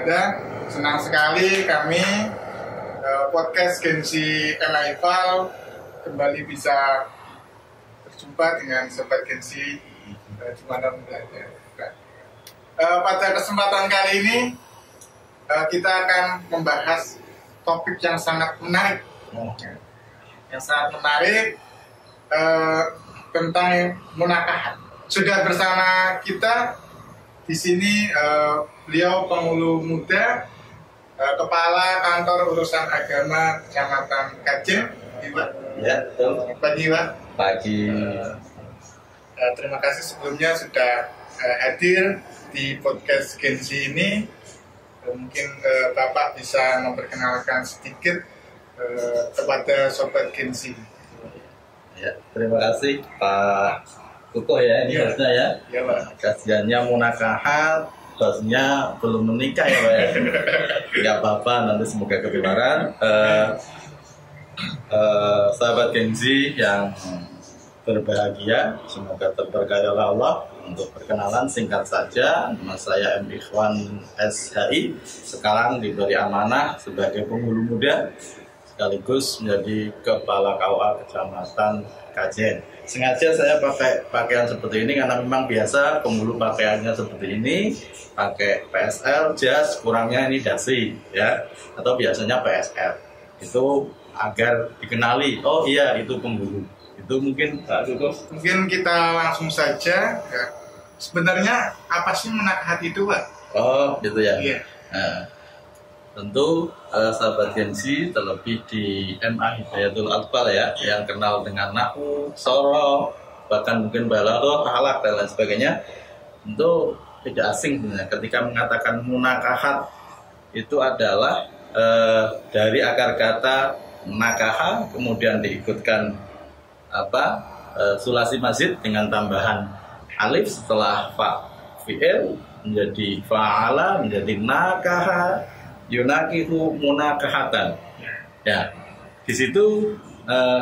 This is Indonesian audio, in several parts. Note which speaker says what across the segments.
Speaker 1: berada. Senang sekali kami podcast Gensi Enlival kembali bisa berjumpa dengan Sobat Gensi dimanapun berada. Pada kesempatan kali ini kita akan membahas topik yang sangat menarik, tentang munakahat. Sudah bersama kita di sini beliau penghulu muda, Kepala Kantor Urusan Agama Kecamatan Kajen.
Speaker 2: Ya, betul.
Speaker 1: Pagi, Pak.
Speaker 2: Pagi.
Speaker 1: Terima kasih sebelumnya sudah hadir di podcast Gensi ini. Mungkin Bapak bisa memperkenalkan sedikit kepada Sobat Gensi.
Speaker 2: Ya, terima kasih Pak Kukoh ya, ini hostnya ya.
Speaker 1: Iya, Pak.
Speaker 2: Kajiannya munakahat, hostnya belum menikah ya Pak ya. Tidak apa-apa, nanti semoga ketularan. Sahabat Gensi yang berbahagia, semoga terberkahi oleh Allah. Untuk perkenalan singkat saja, nama saya M. Ikhwan SHI. Sekarang diberi amanah sebagai penghulu muda sekaligus menjadi Kepala KUA Kecamatan Kajen. Sengaja saya pakai pakaian seperti ini karena memang biasa penghulu pakaiannya seperti ini, pakai PSL, jas, kurangnya ini dasi ya, atau biasanya PSL. Itu agar dikenali, oh iya itu penghulu. Itu mungkin Pak Kukoh.
Speaker 1: Mungkin kita langsung saja. Ya. Sebenarnya apa sih munakahat itu, Pak?
Speaker 2: Oh gitu ya.
Speaker 1: Iya.
Speaker 2: Nah, tentu sahabat Gensi terlebih di MA Hidayatul Akbar ya, yang kenal dengan Nahu, Soroh, bahkan mungkin Balaghah, Akhlak dan lain sebagainya, tentu tidak asing sebenarnya ketika mengatakan munakahat itu adalah dari akar kata nakaha kemudian diikutkan sulasi mazid dengan tambahan alif setelah fa fi'il menjadi fa'ala menjadi nakaha yunakihu munakahatan. Ya, di situ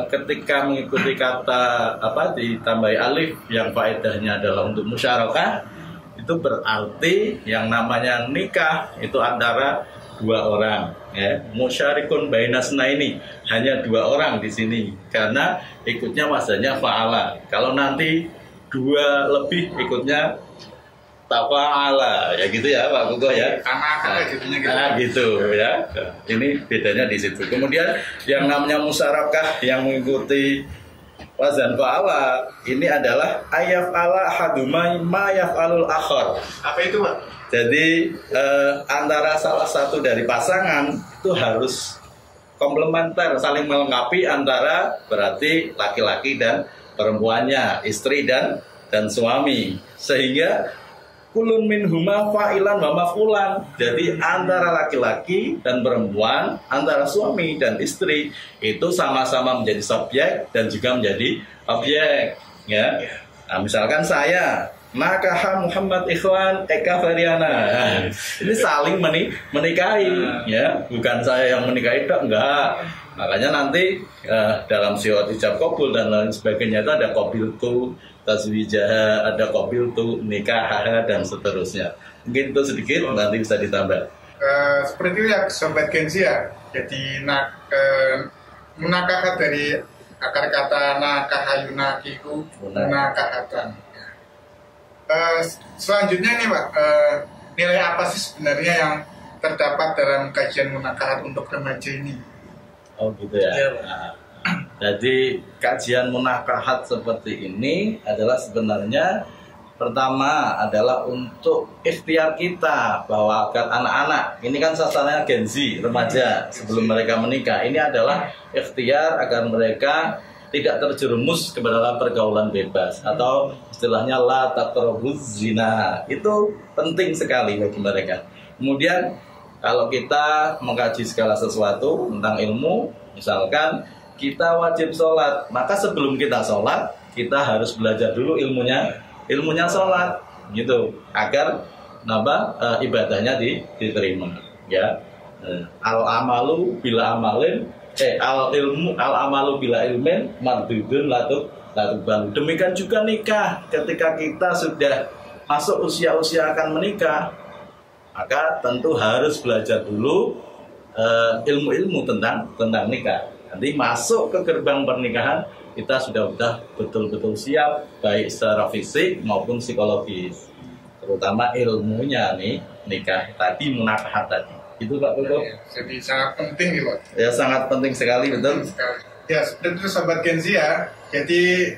Speaker 2: ketika mengikuti kata ditambahi alif yang faedahnya adalah untuk musyarakah, itu berarti yang namanya nikah itu antara dua orang ya, musyarikun bainasna ini hanya dua orang di sini karena ikutnya masanya fa'ala. Kalau nanti dua lebih ikutnya tafa'ala ya gitu ya Pak Kukoh ya. Nah, gitu ya. Ini bedanya di situ. Kemudian yang namanya musyarakah yang mengikuti wazan fa'ala ini adalah ayaf'ala hadumai ma yaf'alul akhar.
Speaker 1: Apa itu, Pak?
Speaker 2: Jadi antara salah satu dari pasangan itu harus komplementer, saling melengkapi antara berarti laki-laki dan perempuannya, istri dan suami, sehingga kulun minhuma fa'ilan wa maf'ulan. Jadi antara laki-laki dan perempuan, antara suami dan istri itu sama-sama menjadi subjek dan juga menjadi objek ya. Nah, misalkan saya nakaha Muhammad Ikhwan Eka Feriana. Ini saling menikahi ya, bukan saya yang menikahi enggak. Makanya nanti dalam syiar ijab qabul dan lain sebagainya itu ada qabiltu tazwijaha, ada qabiltu nikahaha dan seterusnya. Mungkin itu sedikit, nanti bisa ditambah.
Speaker 1: Seperti itu ya Sobat Gensi ya. Jadi munakahat dari akar kata nakaha yunakihu munakahatan. Selanjutnya nih Pak, nilai apa sih sebenarnya yang terdapat dalam kajian munakahat untuk remaja ini?
Speaker 2: Oh gitu ya. Nah, jadi kajian munakahat seperti ini adalah sebenarnya pertama adalah untuk ikhtiar kita bahwa agar anak-anak ini kan sasarannya Gen Z, remaja sebelum mereka menikah, ini adalah ikhtiar agar mereka tidak terjerumus ke dalam pergaulan bebas atau istilahnya la taqrabuz zina. Itu penting sekali bagi mereka. Kemudian kalau kita mengkaji segala sesuatu tentang ilmu, misalkan kita wajib sholat, maka sebelum kita sholat kita harus belajar dulu ilmunya sholat gitu, agar ibadahnya diterima ya. Al amalu bila amalin al amalu bila ilmin mardudun latubal. Demikian juga nikah, ketika kita sudah masuk usia akan menikah, maka tentu harus belajar dulu ilmu-ilmu tentang nikah. Nanti masuk ke gerbang pernikahan kita sudah betul-betul siap baik secara fisik maupun psikologis, terutama ilmunya nih nikah tadi, munakahat tadi. Itu Pak Koko.
Speaker 1: Jadi sangat penting nih Pak.
Speaker 2: Ya sangat penting sekali, betul.
Speaker 1: Ya seperti itu Sobat Genzi ya. Jadi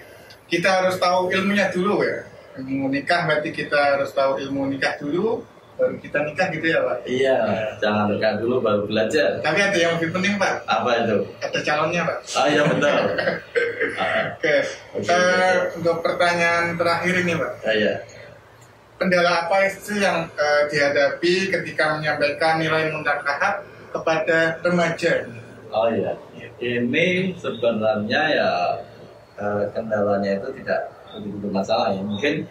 Speaker 1: kita harus tahu ilmunya dulu ya. Ilmu nikah berarti kita harus tahu ilmu nikah dulu, baru kita nikah gitu ya Pak.
Speaker 2: Iya, jangan nikah dulu baru belajar.
Speaker 1: Tapi ada yang lebih penting Pak.
Speaker 2: Apa itu?
Speaker 1: Ada calonnya Pak.
Speaker 2: Oh iya betul.
Speaker 1: Oke. Untuk pertanyaan terakhir ini Pak.
Speaker 2: Iya.
Speaker 1: Kendala apa sih yang dihadapi ketika menyampaikan nilai munakahat kepada remaja?
Speaker 2: Oh iya. Ini sebenarnya ya kendalanya itu tidak begitu masalah ya. Mungkin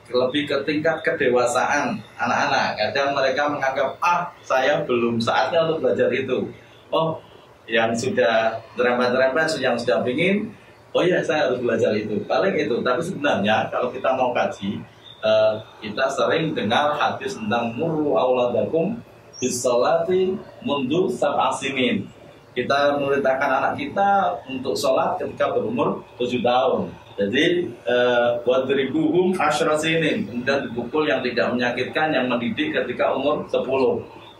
Speaker 2: lebih ke tingkat kedewasaan anak-anak. Kadang mereka menganggap saya belum saatnya untuk belajar itu. Oh, yang sudah terempat-terempat, yang sudah ingin, oh ya saya harus belajar itu. Paling itu. Tapi sebenarnya kalau kita mau kaji, kita sering dengar hadis tentang muru auladakum bisolati mundu sab'asinin. Kita memerintahkan anak kita untuk sholat ketika berumur 7 tahun. Jadi wadribuhum asyrasinin, kemudian dipukul yang tidak menyakitkan, yang mendidik ketika umur 10.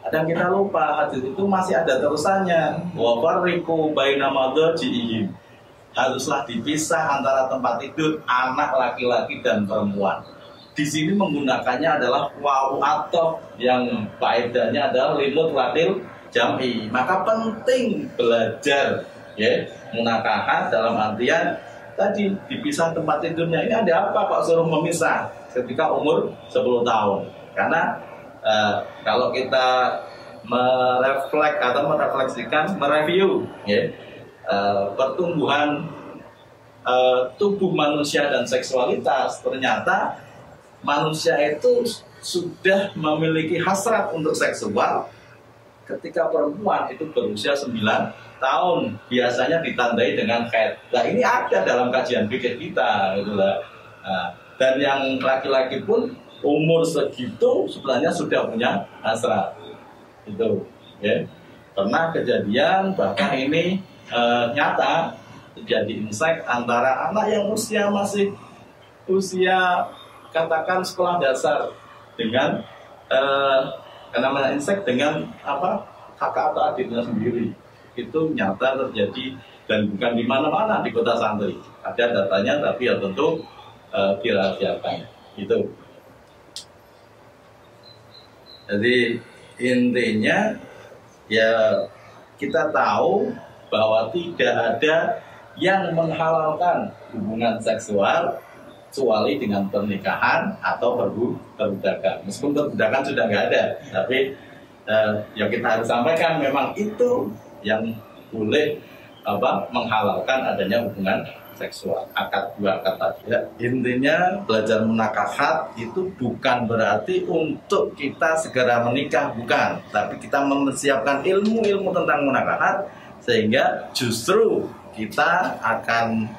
Speaker 2: Kadang kita lupa hadis itu masih ada terusannya. Wa farriqu baina madajihim. Haruslah dipisah antara tempat tidur anak laki-laki dan perempuan. Di sini menggunakannya adalah wawu atof yang faedahnya adalah limut wadil jam'i. Maka penting belajar ya munakahat dalam artian tadi dipisah tempat tidurnya. Ini ada apa kok suruh memisah ketika umur 10 tahun? Karena kalau kita merefleksikan, mereview ya, pertumbuhan tubuh manusia dan seksualitas, ternyata manusia itu sudah memiliki hasrat untuk seksual ketika perempuan itu berusia 9 tahun, biasanya ditandai dengan haid. Nah ini ada dalam kajian fikih kita gitu lah. Dan yang laki-laki pun umur segitu sebenarnya sudah punya hasrat itu ya. Pernah kejadian bahkan ini nyata terjadi insek antara anak yang masih usia katakan sekolah dasar dengan namanya insek dengan kakak atau adiknya sendiri. Itu nyata terjadi dan bukan di mana-mana di kota santri. Ada datanya tapi ya tentu dirahasiakan. Itu. Jadi intinya ya kita tahu bahwa tidak ada yang menghalalkan hubungan seksual kecuali dengan pernikahan atau perbudakan. Meskipun perbudakan sudah nggak ada, tapi yang kita harus sampaikan memang itu yang boleh menghalalkan adanya hubungan seksual, dua akad tadi. Ya, intinya belajar munakahat itu bukan berarti untuk kita segera menikah, bukan, tapi kita mempersiapkan ilmu-ilmu tentang munakahat sehingga justru kita akan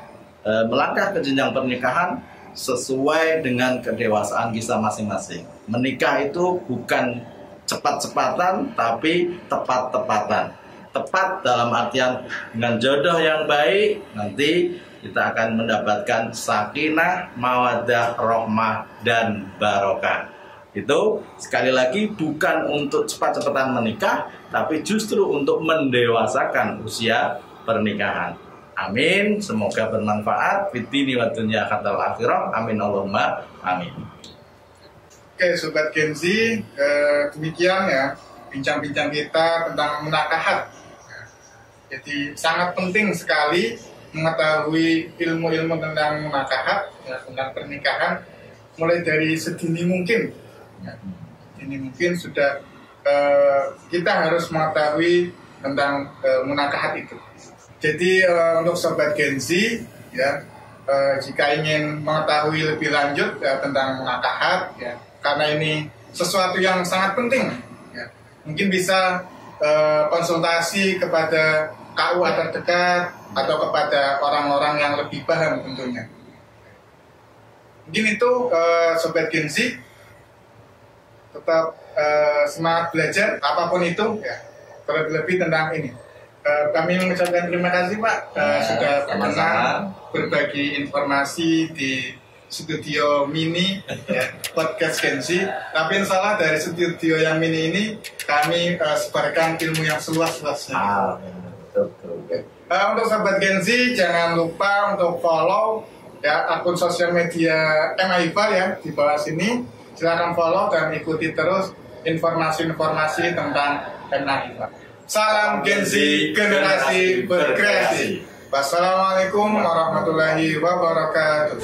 Speaker 2: melangkah ke jenjang pernikahan sesuai dengan kedewasaan kita masing-masing. Menikah itu bukan cepat-cepatan tapi tepat-tepatan. Tepat dalam artian dengan jodoh yang baik, nanti kita akan mendapatkan sakinah, mawaddah, rahmah, dan barokah. Itu sekali lagi bukan untuk cepat-cepatan menikah, tapi justru untuk mendewasakan usia pernikahan. Amin, semoga bermanfaat. Fitini wa dunya khatal akhirah. Amin Allahumma amin.
Speaker 1: Oke Sobat Genzi, demikian ya bincang-bincang kita tentang munakahat. Jadi sangat penting sekali mengetahui ilmu-ilmu tentang munakahat, ya, tentang pernikahan, mulai dari sedini mungkin. Ya, ini mungkin sudah kita harus mengetahui tentang munakahat itu. Jadi untuk Sobat Genzi, ya, jika ingin mengetahui lebih lanjut ya, tentang munakahat, ya, karena ini sesuatu yang sangat penting, ya, mungkin bisa konsultasi kepada KUA terdekat atau kepada orang-orang yang lebih paham tentunya. Mungkin itu Sobat Genzi. tetap semangat belajar apapun itu ya, terlebih tentang ini. Kami mengucapkan terima kasih Pak sudah berkenan berbagi informasi di studio mini ya, podcast Gensi. Tapi insya Allah dari studio yang mini ini kami sebarkan ilmu yang seluas-luasnya. Untuk sahabat Gensi jangan lupa untuk follow ya akun sosial media MAIFA ya di bawah sini. Silakan follow dan ikuti terus informasi-informasi tentang MAIFA. Salam Gensi, generasi berkreasi. Wassalamualaikum warahmatullahi wabarakatuh.